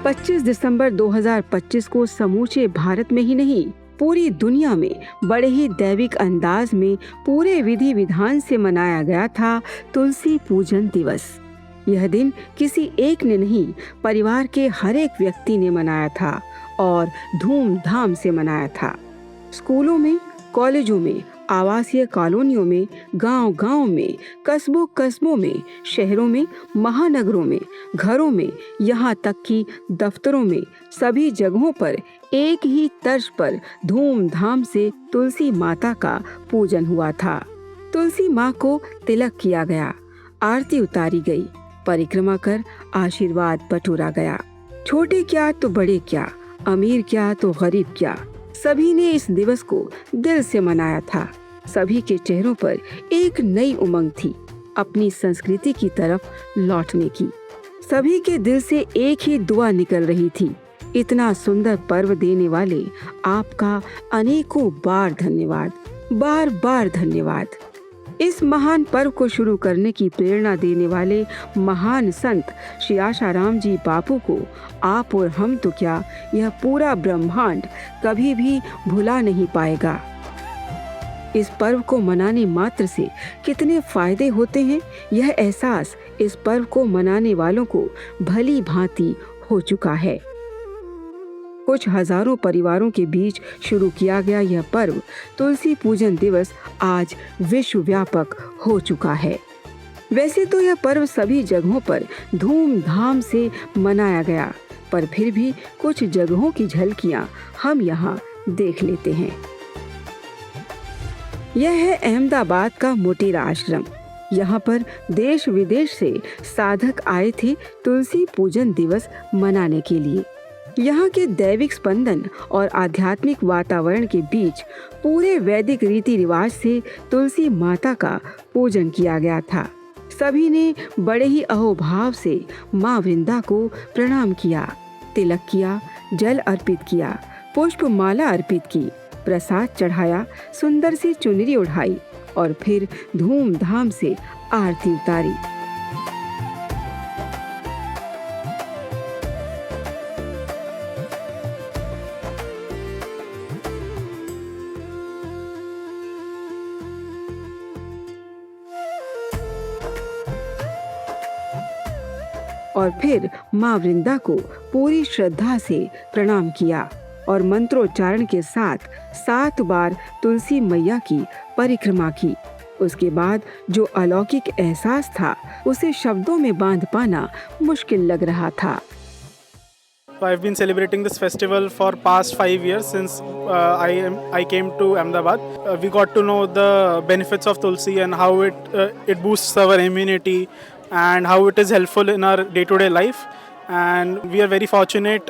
25 दिसंबर 2025 को समूचे भारत में ही नहीं, पूरी दुनिया में बड़े ही दैविक अंदाज में पूरे विधि विधान से मनाया गया था तुलसी पूजन दिवस। यह दिन किसी एक ने नहीं, परिवार के हर एक व्यक्ति ने मनाया था और धूमधाम से मनाया था। स्कूलों में, कॉलेजों में, आवासीय कॉलोनियों में, गांव-गांव में, कस्बों में, शहरों में, महानगरों में, घरों में, यहाँ तक कि दफ्तरों में, सभी जगहों पर एक ही तर्ज पर धूमधाम से तुलसी माता का पूजन हुआ था। तुलसी माँ को तिलक किया गया, आरती उतारी गई, परिक्रमा कर आशीर्वाद बटोरा गया। छोटे क्या तो बड़े क्या, अमीर क्या तो गरीब क्या, सभी ने इस दिवस को दिल से मनाया था। सभी के चेहरों पर एक नई उमंग थी, अपनी संस्कृति की तरफ लौटने की। सभी के दिल से एक ही दुआ निकल रही थी, इतना सुंदर पर्व देने वाले आपका अनेकों बार धन्यवाद, बार बार धन्यवाद। इस महान पर्व को शुरू करने की प्रेरणा देने वाले महान संत श्री आशाराम जी बापू को आप और हम तो क्या, यह पूरा ब्रह्मांड कभी भी भुला नहीं पाएगा। इस पर्व को मनाने मात्र से कितने फायदे होते हैं, यह एहसास इस पर्व को मनाने वालों को भली भांति हो चुका है। कुछ हजारों परिवारों के बीच शुरू किया गया यह पर्व तुलसी पूजन दिवस आज विश्वव्यापक हो चुका है। वैसे तो यह पर्व सभी जगहों पर धूमधाम से मनाया गया, पर फिर भी कुछ जगहों की झलकियां हम यहाँ देख लेते हैं। यह है अहमदाबाद का मोटेरा आश्रम। यहाँ पर देश विदेश से साधक आए थे तुलसी पूजन दिवस मनाने के लिए। यहाँ के दैविक स्पंदन और आध्यात्मिक वातावरण के बीच पूरे वैदिक रीति रिवाज से तुलसी माता का पूजन किया गया था। सभी ने बड़े ही अहोभाव से माँ वृंदा को प्रणाम किया, तिलक किया, जल अर्पित किया, पुष्प माला अर्पित की, प्रसाद चढ़ाया, सुंदर सी चुनरी उठाई और फिर धूमधाम से आरती उतारी। और फिर माँ वृंदा को पूरी श्रद्धा से प्रणाम किया और मंत्रोच्चारण के साथ 7 बार तुलसी मैया की परिक्रमा की। उसके बाद जो अलौकिक एहसास था, उसे शब्दों में बांध पाना मुश्किल लग रहा था। So I've been celebrating this festival for past 5 years since I came to Ahmedabad. We got to know the benefits of Tulsi and how it boosts our immunity and how it is helpful in our day-to-day life. And we are very fortunate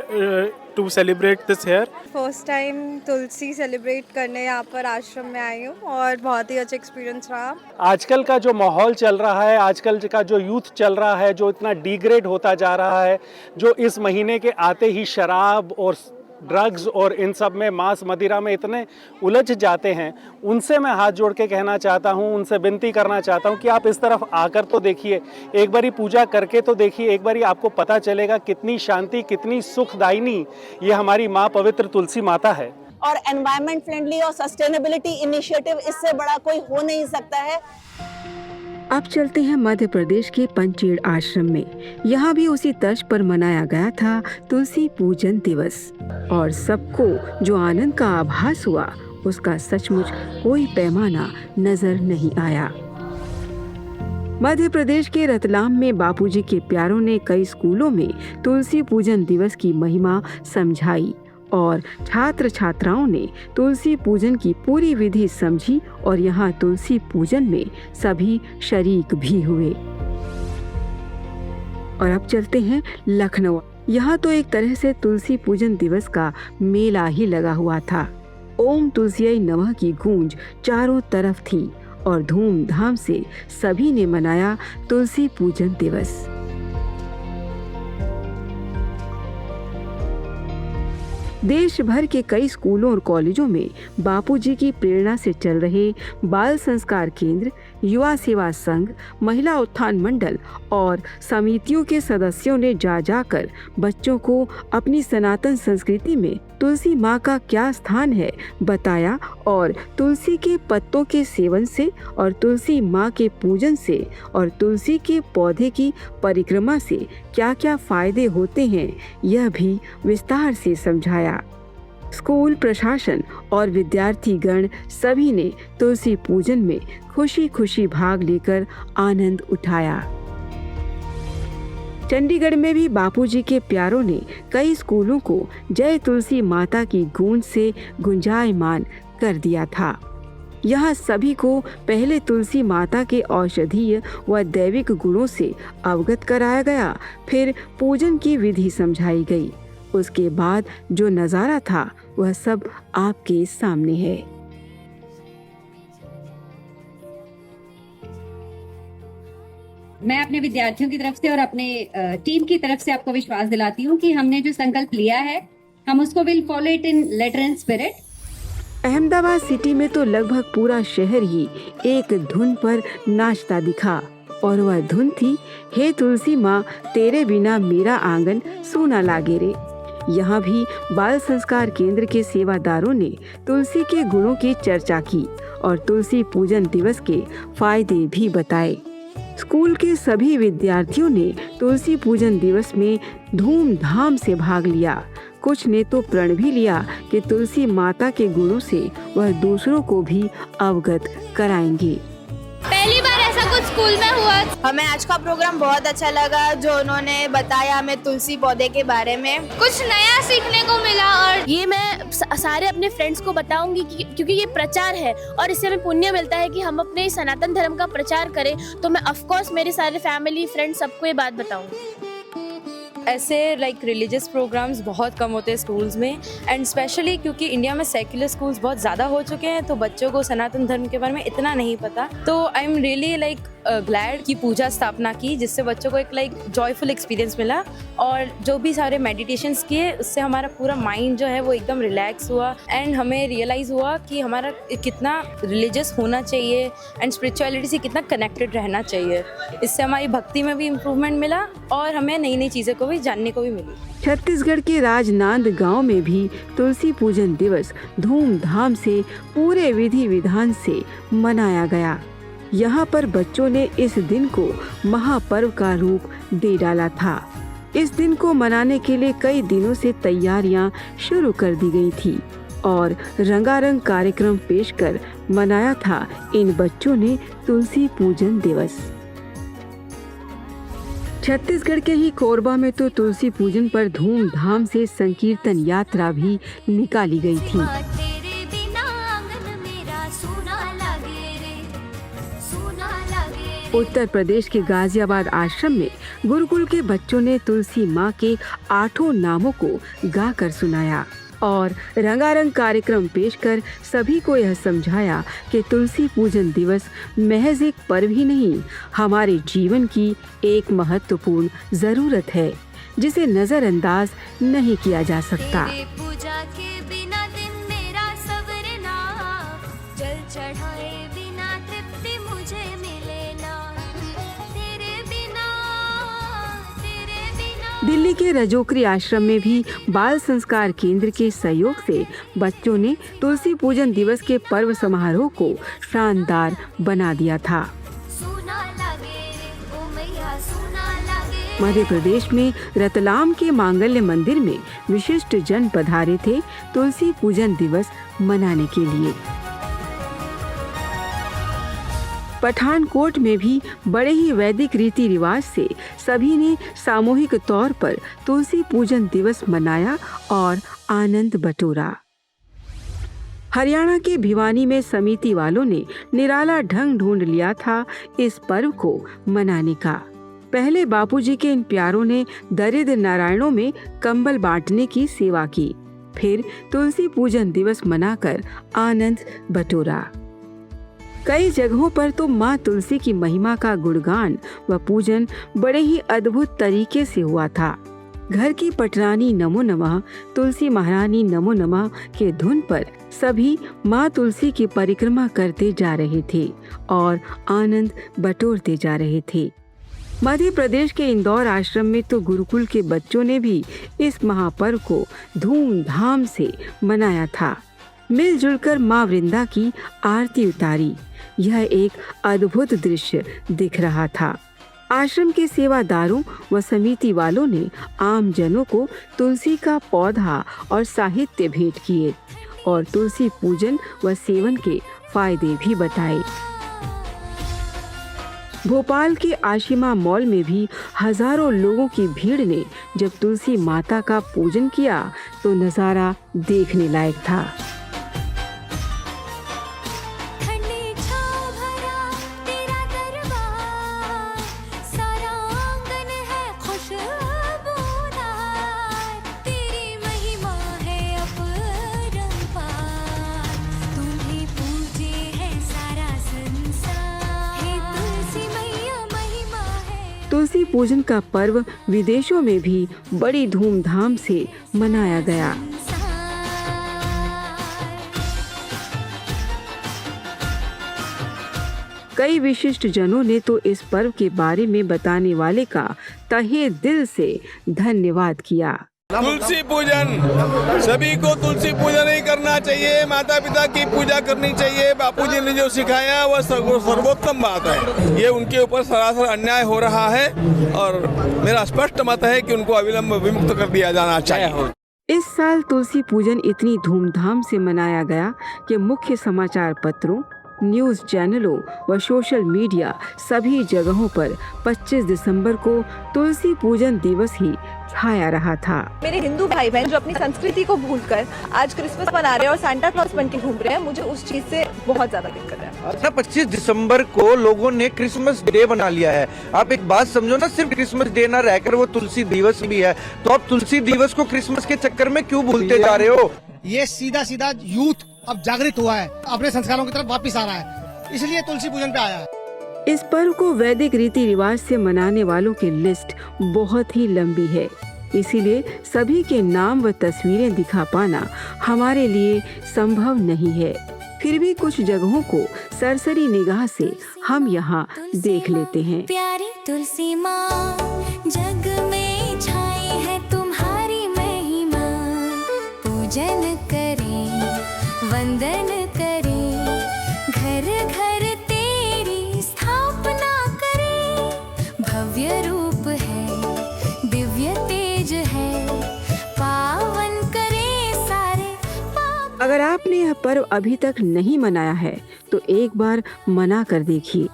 to celebrate this here. First time Tulsi celebrate करने यहाँ पर आश्रम में आई हूँ और बहुत ही अच्छा experience रहा। आजकल का जो माहौल चल रहा है, आजकल का जो यूथ चल रहा है, जो इतना डिग्रेड होता जा रहा है, जो इस महीने के आते ही शराब और ड्रग्स और इन सब में, मांस मदिरा में इतने उलझ जाते हैं, उनसे मैं हाथ जोड़ के कहना चाहता हूं, उनसे विनती करना चाहता हूं कि आप इस तरफ आकर तो देखिए, एक बारी पूजा करके तो देखिए, एक बारी आपको पता चलेगा कितनी शांति, कितनी सुखदायिनी ये हमारी माँ पवित्र तुलसी माता है। और एनवायरमेंट फ्रेंडली और सस्टेनेबिलिटी इनिशिएटिव, इससे बड़ा कोई हो नहीं सकता है। अब चलते हैं मध्य प्रदेश के पंचेड़ आश्रम में। यहाँ भी उसी तर्ज पर मनाया गया था तुलसी पूजन दिवस और सबको जो आनंद का आभास हुआ, उसका सचमुच कोई पैमाना नजर नहीं आया। मध्य प्रदेश के रतलाम में बापूजी के प्यारों ने कई स्कूलों में तुलसी पूजन दिवस की महिमा समझाई और छात्र छात्राओं ने तुलसी पूजन की पूरी विधि समझी और यहाँ तुलसी पूजन में सभी शरीक भी हुए। और अब चलते हैं लखनऊ। यहाँ तो एक तरह से तुलसी पूजन दिवस का मेला ही लगा हुआ था। ओम तुलसियाई नमः की गूंज चारों तरफ थी और धूमधाम से सभी ने मनाया तुलसी पूजन दिवस। देश भर के कई स्कूलों और कॉलेजों में बापूजी की प्रेरणा से चल रहे बाल संस्कार केंद्र, युवा सेवा संघ, महिला उत्थान मंडल और समितियों के सदस्यों ने जा जाकर बच्चों को अपनी सनातन संस्कृति में तुलसी माँ का क्या स्थान है बताया और तुलसी के पत्तों के सेवन से और तुलसी माँ के पूजन से और तुलसी के पौधे की परिक्रमा से क्या क्या फायदे होते हैं यह भी विस्तार से समझाया। स्कूल प्रशासन और विद्यार्थी गण सभी ने तुलसी पूजन में खुशी खुशी भाग लेकर आनंद उठाया। चंडीगढ़ में भी बापूजी के प्यारों ने कई स्कूलों को जय तुलसी माता की गूंज से गुंजायमान कर दिया था। यहाँ सभी को पहले तुलसी माता के औषधीय व दैविक गुणों से अवगत कराया गया, फिर पूजन की विधि समझाई गई। उसके बाद जो नजारा था वह सब आपके सामने है। मैं अपने विद्यार्थियों की तरफ से और अपने टीम की तरफ से आपको विश्वास दिलाती हूँ कि हमने जो संकल्प लिया है हम उसको will follow it in letter and spirit. Ahmedabad city में तो लगभग पूरा शहर ही एक धुन पर नाचता दिखा और वह धुन थी, हे तुलसी माँ तेरे बिना मेरा आंगन सूना लागे रे। यहाँ भी बाल संस्कार केंद्र के सेवादारों ने तुलसी के गुणों की चर्चा की और तुलसी पूजन दिवस के फायदे भी बताए। स्कूल के सभी विद्यार्थियों ने तुलसी पूजन दिवस में धूमधाम से भाग लिया। कुछ ने तो प्रण भी लिया कि तुलसी माता के गुणों से वह दूसरों को भी अवगत कराएंगे। पहली बार ऐसा कुछ स्कूल में हुआ। हमें आज का प्रोग्राम बहुत अच्छा लगा, जो उन्होंने बताया हमें तुलसी पौधे के बारे में, कुछ नया सीखने को मिला और ये मैं सारे अपने फ्रेंड्स को बताऊंगी क्योंकि ये प्रचार है और इससे हमें पुण्य मिलता है कि हम अपने सनातन धर्म का प्रचार करें। तो मैं ऑफ कोर्स मेरे सारे फैमिली फ्रेंड्स सबको ये बात बताऊंगी। ऐसे रिलीजियस प्रोग्राम्स बहुत कम होते हैं स्कूल्स में, एंड स्पेशली क्योंकि इंडिया में सेक्युलर स्कूल्स बहुत ज़्यादा हो चुके हैं तो बच्चों को सनातन धर्म के बारे में इतना नहीं पता। तो आई एम रियली ग्लैड की पूजा स्थापना की, जिससे बच्चों को एक जॉयफुल एक्सपीरियंस मिला और जो भी सारे मेडिटेशंस किए उससे हमारा पूरा माइंड जो है वो एकदम रिलैक्स हुआ एंड हमें रियलाइज़ हुआ कि हमारा कितना रिलीजियस होना चाहिए एंड स्पिरिचुअलिटी से कितना कनेक्टेड रहना चाहिए। इससे हमारी भक्ति में भी इम्प्रूवमेंट मिला और हमें नई नई चीज़ों को भी जानने को भी मिली। छत्तीसगढ़ के राजनांद गांव में भी तुलसी पूजन दिवस धूमधाम से पूरे विधि विधान से मनाया गया। यहाँ पर बच्चों ने इस दिन को महापर्व का रूप दे डाला था। इस दिन को मनाने के लिए कई दिनों से तैयारियां शुरू कर दी गई थी और रंगारंग कार्यक्रम पेश कर मनाया था इन बच्चों ने तुलसी पूजन दिवस। छत्तीसगढ़ के ही कोरबा में तो तुलसी पूजन पर धूमधाम से संकीर्तन यात्रा भी निकाली गई थी। उत्तर प्रदेश के गाजियाबाद आश्रम में गुरुकुल के बच्चों ने तुलसी माँ के 8 नामों को गाकर सुनाया और रंगारंग कार्यक्रम पेश कर सभी को यह समझाया कि तुलसी पूजन दिवस महज एक पर्व ही नहीं, हमारे जीवन की एक महत्वपूर्ण जरूरत है जिसे नजरअंदाज नहीं किया जा सकता। पूजा के बिना दिन मेरा सवरना, जल चढ़ाए बिना तृप्ति मुझे मिले ना, तेरे बिना। दिल्ली के रजोकरी आश्रम में भी बाल संस्कार केंद्र के सहयोग से बच्चों ने तुलसी पूजन दिवस के पर्व समारोह को शानदार बना दिया था। मध्य प्रदेश में रतलाम के मांगल्य मंदिर में विशिष्ट जन पधारे थे तुलसी पूजन दिवस मनाने के लिए। पठानकोट में भी बड़े ही वैदिक रीति रिवाज से सभी ने सामूहिक तौर पर तुलसी पूजन दिवस मनाया और आनंद बटोरा। हरियाणा के भिवानी में समिति वालों ने निराला ढंग ढूंढ लिया था इस पर्व को मनाने का। पहले बापूजी के इन प्यारों ने दरिद्र नारायणों में कंबल बांटने की सेवा की, फिर तुलसी पूजन दिवस मनाकर आनंद बटोरा। कई जगहों पर तो माँ तुलसी की महिमा का गुणगान व पूजन बड़े ही अद्भुत तरीके से हुआ था। घर की पटरानी नमो नमः, तुलसी महारानी नमो नमः के धुन पर सभी माँ तुलसी की परिक्रमा करते जा रहे थे और आनंद बटोरते जा रहे थे। मध्य प्रदेश के इंदौर आश्रम में तो गुरुकुल के बच्चों ने भी इस महापर्व को धूमधाम से मनाया था। मिलजुल कर माँ वृंदा की आरती उतारी। यह एक अद्भुत दृश्य दिख रहा था। आश्रम के सेवादारों व समिति वालों ने आम जनों को तुलसी का पौधा और साहित्य भेंट किए और तुलसी पूजन व सेवन के फायदे भी बताए। भोपाल के आशिमा मॉल में भी हजारों लोगों की भीड़ ने जब तुलसी माता का पूजन किया तो नजारा देखने लायक था। तुलसी पूजन का पर्व विदेशों में भी बड़ी धूमधाम से मनाया गया। कई विशिष्ट जनों ने तो इस पर्व के बारे में बताने वाले का तहे दिल से धन्यवाद किया। तुलसी पूजन, सभी को तुलसी पूजन ही करना चाहिए, माता पिता की पूजा करनी चाहिए। बापूजी ने जो सिखाया वह सर्वोत्तम बात है। ये उनके ऊपर सरासर अन्याय हो रहा है और मेरा स्पष्ट मत है कि उनको अविलंब विमुक्त कर दिया जाना चाहिए। इस साल तुलसी पूजन इतनी धूमधाम से मनाया गया कि मुख्य समाचार पत्रों, न्यूज चैनलों व सोशल मीडिया सभी जगहों पर 25 दिसंबर को तुलसी पूजन दिवस ही छाया रहा था। मेरे हिंदू भाई बहन जो अपनी संस्कृति को भूलकर आज क्रिसमस मना रहे हैं और सांता क्लॉज बन के घूम रहे हैं, मुझे उस चीज से बहुत ज्यादा दिक्कत है। अच्छा, 25 दिसंबर को लोगों ने क्रिसमस डे बना लिया है। आप एक बात समझो ना, सिर्फ क्रिसमस डे ना रहकर वो तुलसी दिवस भी है, तो आप तुलसी दिवस को क्रिसमस के चक्कर में क्यों भूलते जा रहे हो? ये सीधा सीधा यूथ अब जागृत हुआ है, अपने संस्कारों की तरफ वापस आ रहा है, इसलिए तुलसी पूजन पे आया है। इस पर्व को वैदिक रीति रिवाज से मनाने वालों की लिस्ट बहुत ही लंबी है, इसीलिए सभी के नाम व तस्वीरें दिखा पाना हमारे लिए संभव नहीं है। फिर भी कुछ जगहों को सरसरी निगाह से हम यहाँ देख लेते हैं। प्यारी तुलसी माँ, जग में छाई है तुम्हारी महिमा, पूजन करें, वंदन करें, घर घर तेरी स्थापना करें। भव्य रूप है, दिव्य तेज है, पावन करे सारे पाप। अगर आपने यह पर्व अभी तक नहीं मनाया है तो एक बार मना कर देखिए।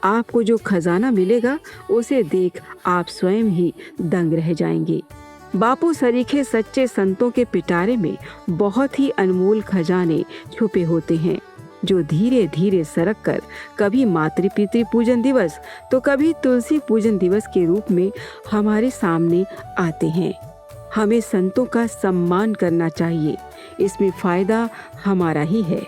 आपको जो खजाना मिलेगा उसे देख आप स्वयं ही दंग रह जाएंगे। बापू सरीखे सच्चे संतों के पिटारे में बहुत ही अनमोल खजाने छुपे होते हैं, जो धीरे धीरे सरक कर कभी मातृ पितृ पूजन दिवस तो कभी तुलसी पूजन दिवस के रूप में हमारे सामने आते हैं। हमें संतों का सम्मान करना चाहिए, इसमें फायदा हमारा ही है।